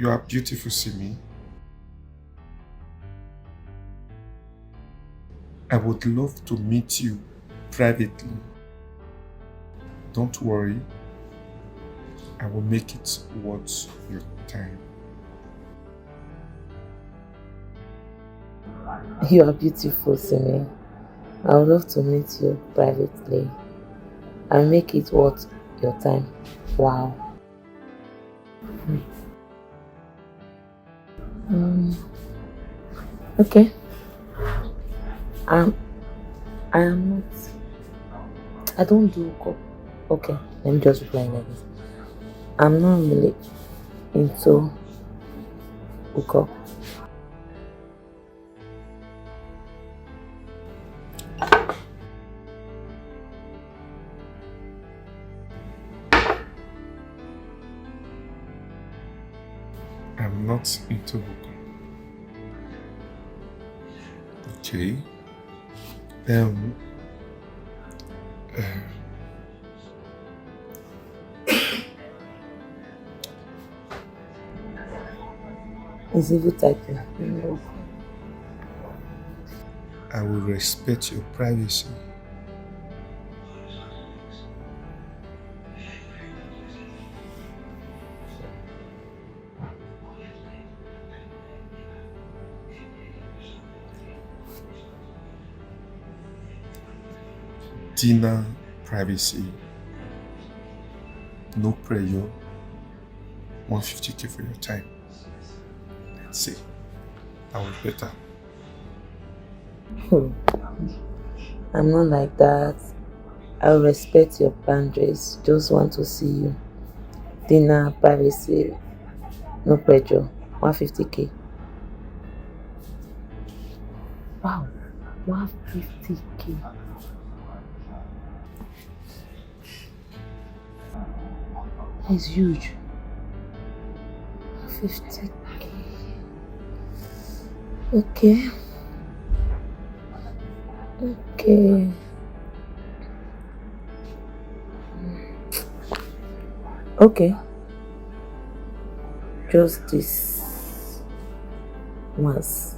You are beautiful, Simi. I would love to meet you privately. Don't worry, I will make it worth your time. You are beautiful, Simi. I would love to meet you privately and make it worth your time. Wow. Mm, okay. Um, I am not. I don't do hookup. Okay, let me just reply like this. I'm not really into hookup. I'm not into hookup. Okay. Um, uh, It's evil typing. No. I will respect your privacy. Dinner privacy. No pressure. 150K for your time. Let's see. That was better. I'm not like that. I will respect your boundaries. Just want to see you. Dinner, privacy, no pressure. 150K. Wow, 150K. It's huge. 50K. Okay. Okay. Okay. Just this once.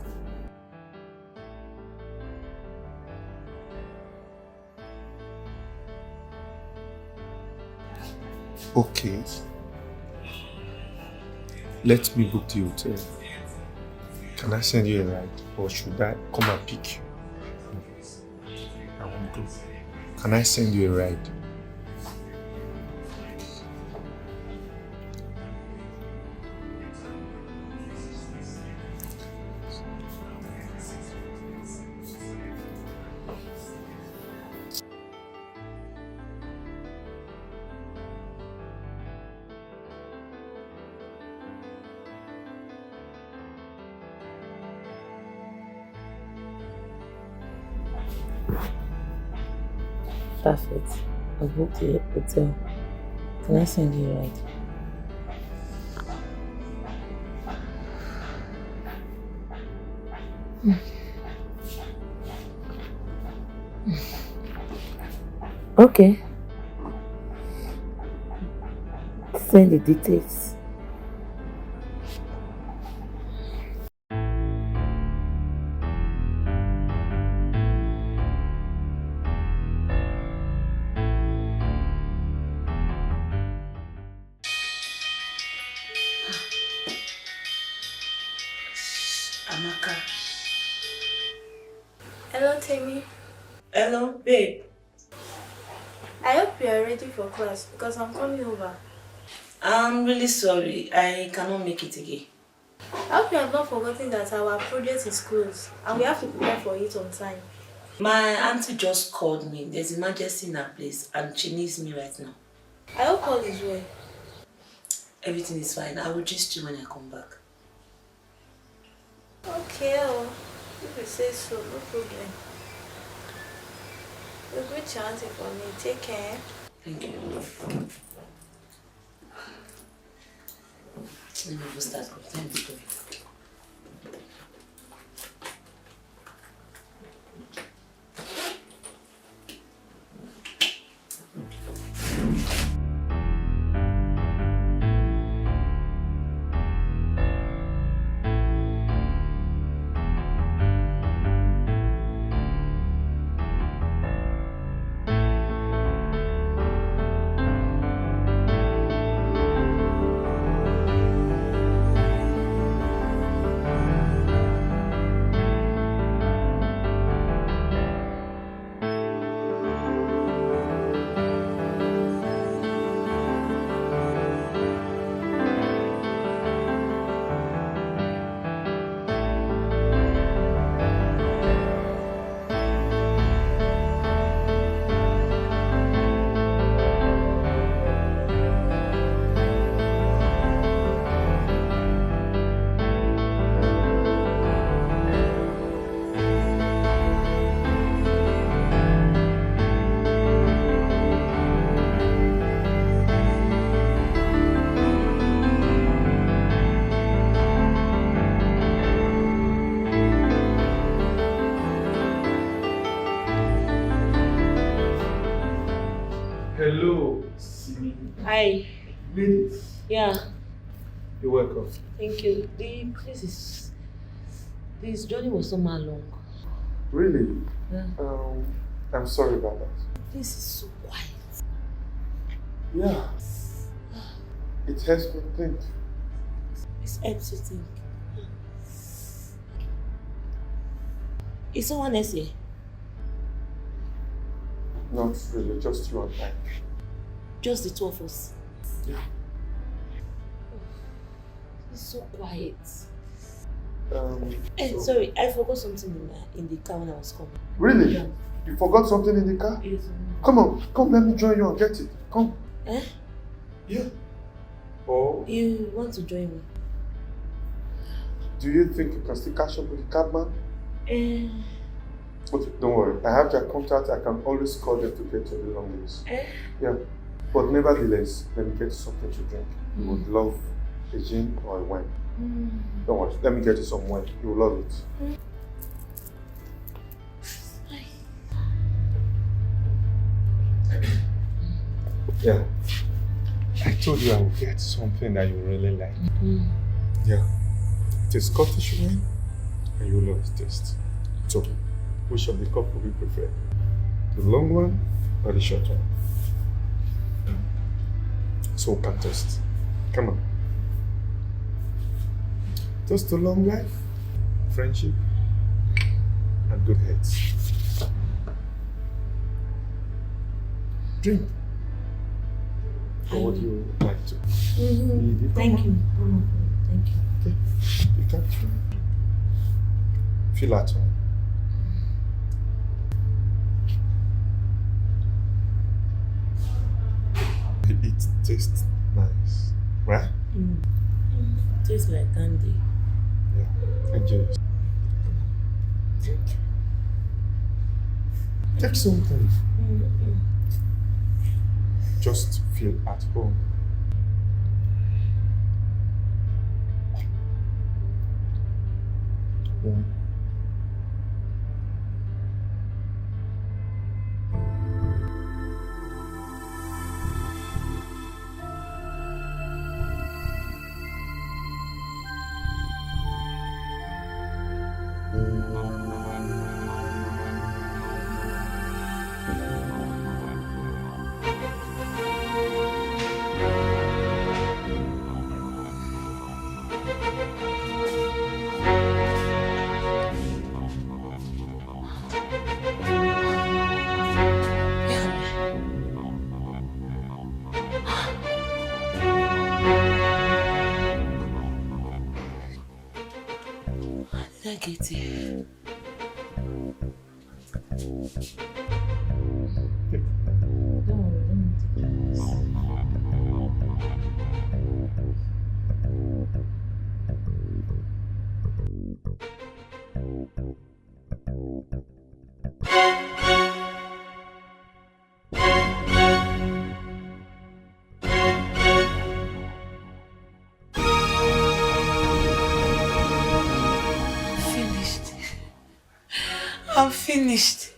Okay. Let me book the hotel. Can I send you a ride or should I come and pick you? I won't go. Can I send you a ride? Perfect. I booked the hotel. Can I send you a ride? Okay. Send the details. Amaka. Hello, Timmy. Hello, babe. I hope you are ready for class because I'm coming over. I'm really sorry. I cannot make it again. I hope you have not forgotten that our project is closed and we have to prepare for it on time. My auntie just called me. There's emergency in her place and she needs me right now. I hope all is well. Everything is fine. I will just you when I come back. Okay, oh, if you say so, no problem. A good chance for me. Take care. Thank you. Let me go start. Time to go. Hi. Ladies, Yeah. you're welcome. Thank you. This journey was somehow long. Really? Yeah. I'm sorry about that. This is so quiet. Yeah. It helps me think. It's helps you think. Is someone else here? Not really, just you and I. Just the two of us. Yeah. It's so quiet. So- Sorry, I forgot something in the car when I was coming. Really? Yeah. You forgot something in the car? Yes. Come on, let me join you and get it. Come. Eh? Yeah. Oh, You want to join me? do you think you can still catch up with the cabman? Eh? Okay, don't worry. I have their contact. I can always call them to get to the long list. Eh? Yeah. But nevertheless, let me get you something to drink. You would love a gin or a wine. Don't worry. Let me get you some wine. You will love it. Yeah. I told you I would get something that you really like. Yeah. It is Scottish wine and you will love the taste. So, which of the cup will you prefer? The long one or the short one? So we can toast. Come on. Toast to long life, friendship, and good health. Drink. Or would you like to? Thank you. Thank you. Okay. You can try. Feel at home. It tastes nice, right? Tastes like candy. Yeah. Enjoy it. Drink. Take something. Just feel at home. Did I get it? I'm finished.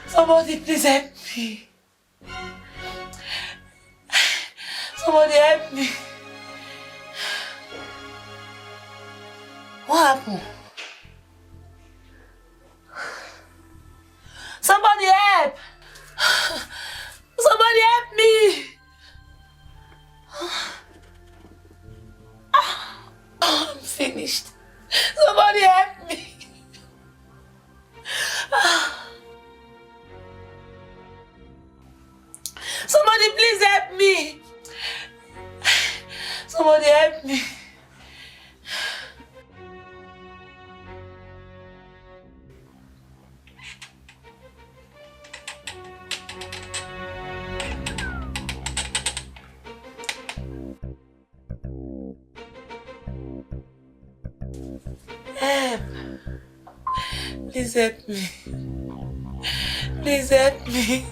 Somebody please help me. Somebody help me. What happened? Somebody help! Somebody help me! I'm finished. Somebody help me! Somebody please help me! Somebody help me! Help! Please help me! Please help me!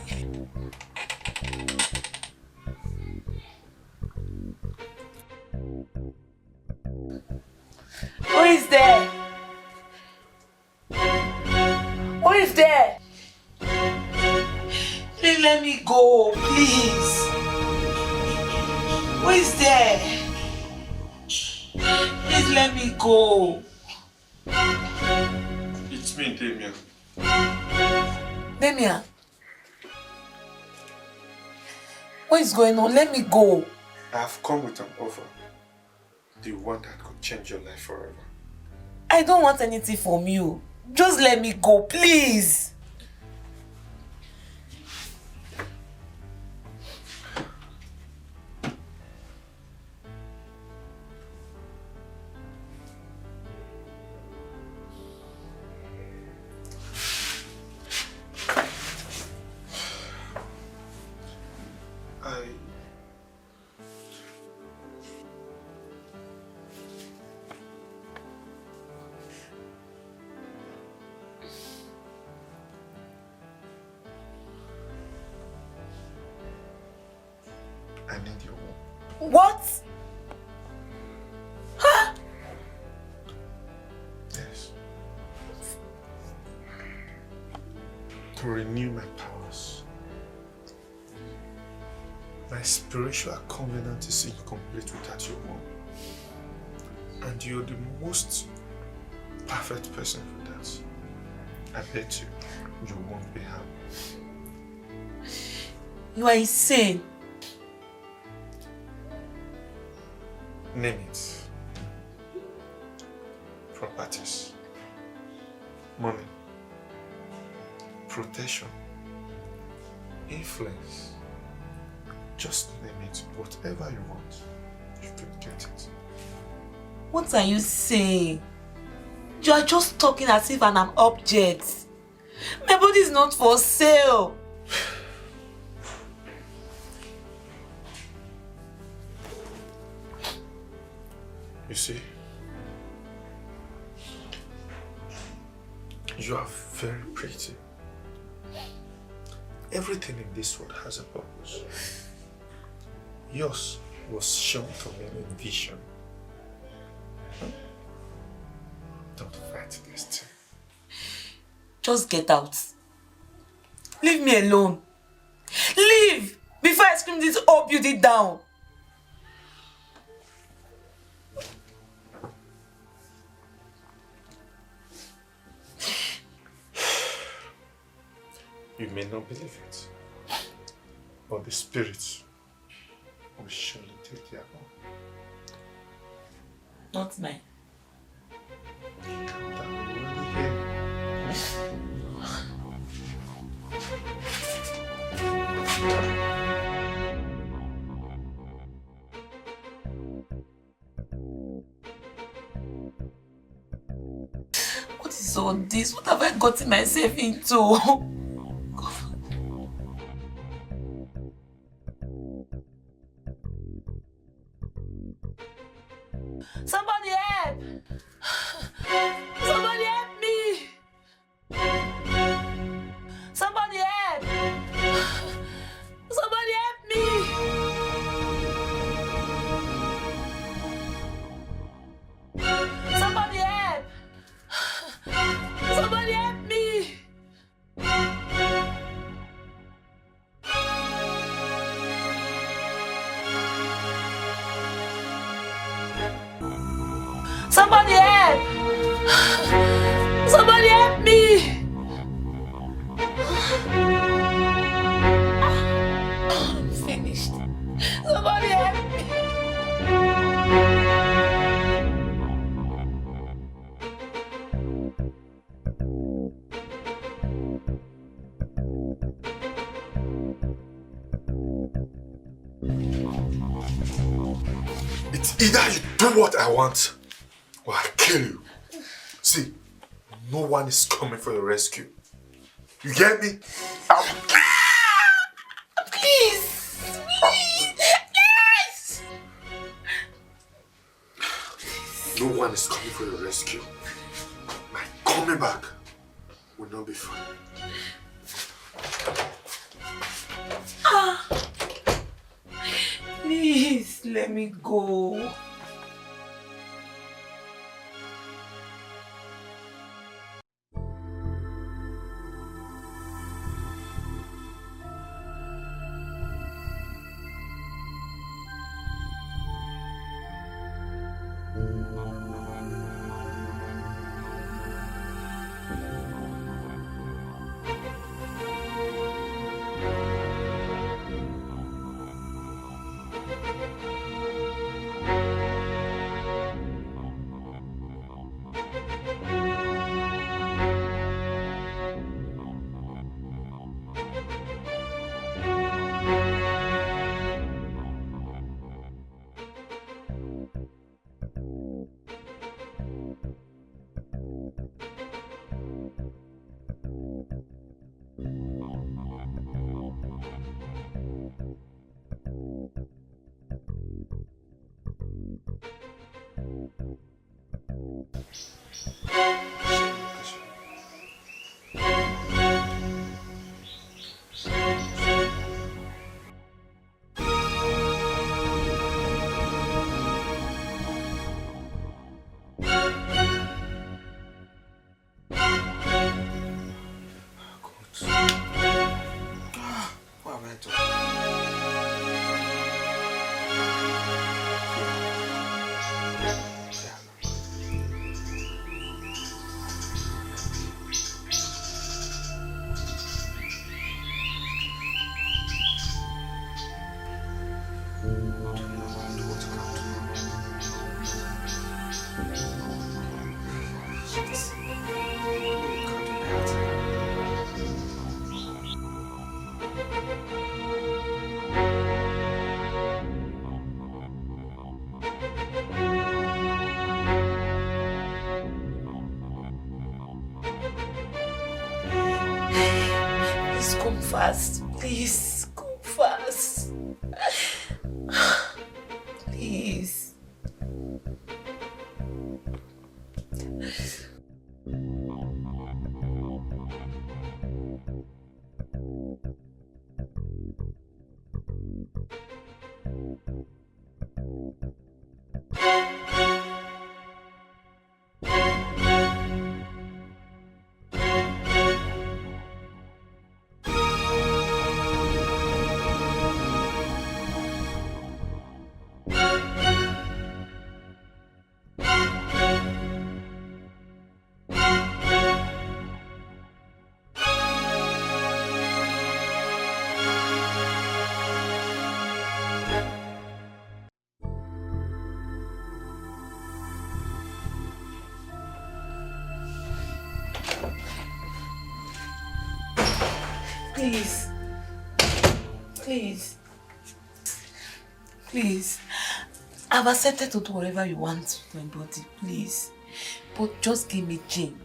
Who is there? Who is there? Please let me go, please. Who is there? Please let me go. It's me, Damien. Damien. What is going on? Let me go. I have come with an offer. The one that could change your life forever. I don't want anything from you. Just let me go, please. I need your home. What? Huh? Yes. To renew my powers. My spiritual covenant is incomplete without your home. And you're the most perfect person for that. I bet you won't be harmed. You are insane. Name it. Properties. Money. Protection. Influence. Just name it. Whatever you want, you can get it. What are you saying? You are just talking as if I'm an object. My body is not for sale. You see, you are very pretty. Everything in this world has a purpose. Yours was shown to me in vision. Don't fight this thing. Just get out. Leave me alone. Leave before I scream this whole beauty down. You may not believe it, but the spirits will surely take their own. Not mine. That will really hear. What is all this? What have I gotten myself into? Somebody help! Somebody help me! Somebody help! Somebody help me! Somebody help! Somebody help me! Somebody help! Somebody help me! I'm finished. Somebody help me! It's either you do what I want, or I kill you. See, no one is coming for your rescue. You get me? Please! Please! No one is coming for your rescue. My coming back will not be fun. Please, let me go. Please come fast. Please come fast. Please. Please. Please. Please. I've accepted to do whatever you want with my body, please. But just give me gin.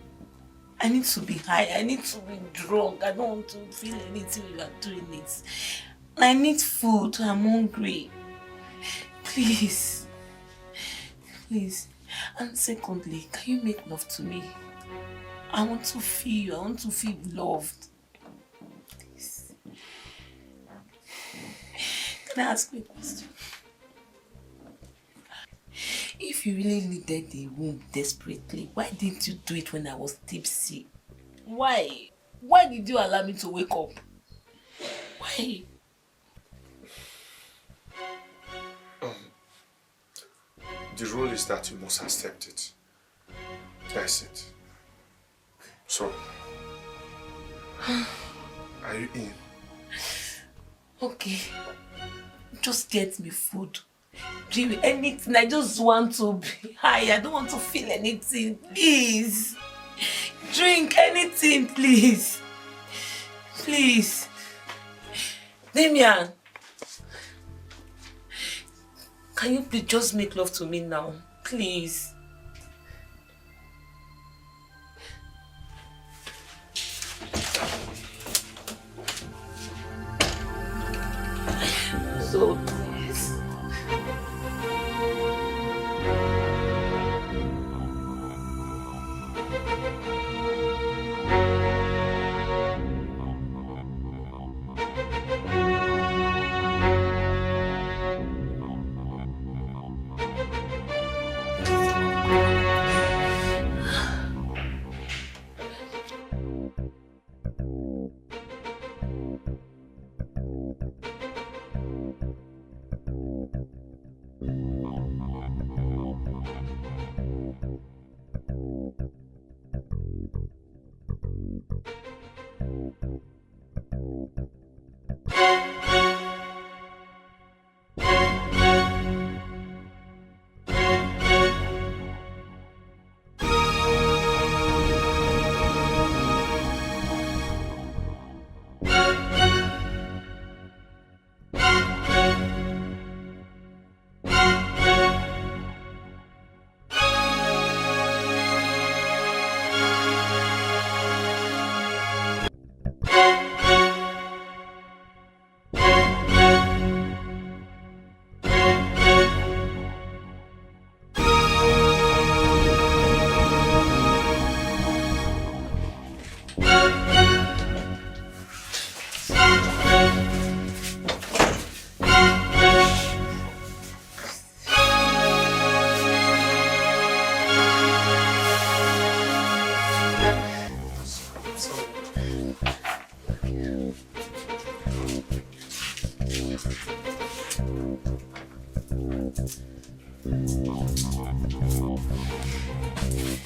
I need to be high. I need to be drunk. I don't want to feel anything when you are doing it. I need food. I'm hungry. Please. Please. And secondly, can you make love to me? I want to feel you. I want to feel loved. Please. Can I ask you a question? If you really needed the womb desperately, why didn't you do it when I was tipsy? Why? Why did you allow me to wake up? Why? The rule is that you must accept it. That's it. So, are you in? Okay. Just get me food. Give me anything. I just want to be high. I don't want to feel anything. Please. Drink anything, please. Please. Damian. Can you please just make love to me now? Please. So please.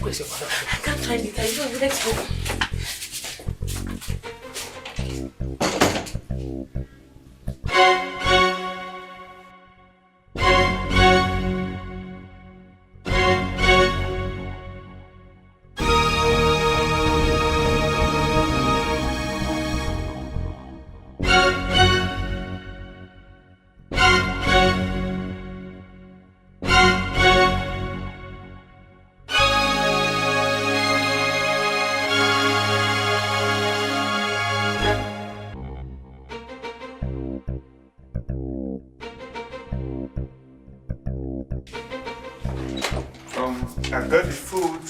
Where's your father? I can't find it. I know. Let's go. I got the food.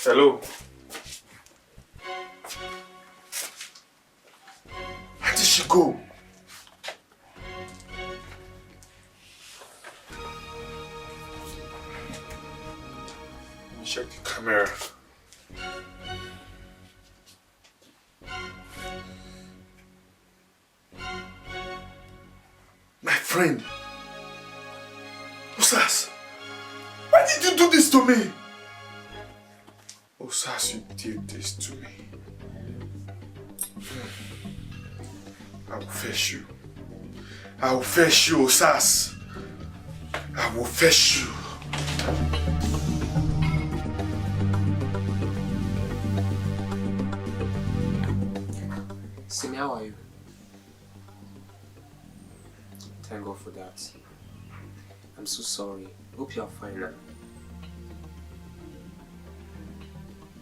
Hello. Where did she go? Let me check the camera. My friend. Osas, why did you do this to me? Osas, you did this to me. I will face you. I will face you, Osas. I will face you. Simi, how are you? Thank God for that. I'm so sorry. Hope you are fine now.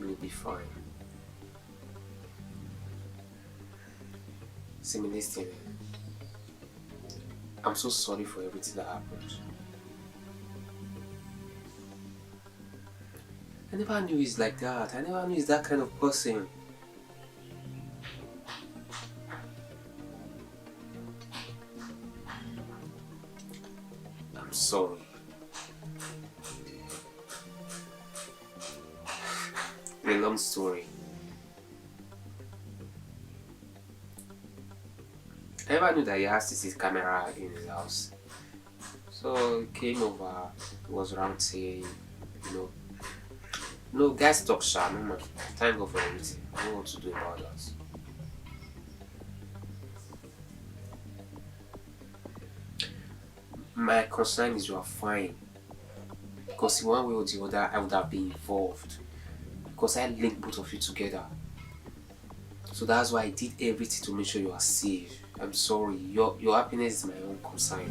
You will be fine. Simi, listen. I'm so sorry for everything that happened. I never knew he's like that. I never knew he's that kind of person. I'm sorry. A long story. I never knew that he has CCTV camera in his house. So he came over, he was around saying, no, guys talk sharp, no man. Thank God for everything. I don't know what to do about that. My concern is you are fine. Because in one way or the other, I would have been involved. Because I linked both of you together. So that's why I did everything to make sure you are safe. I'm sorry. Your happiness is my own concern.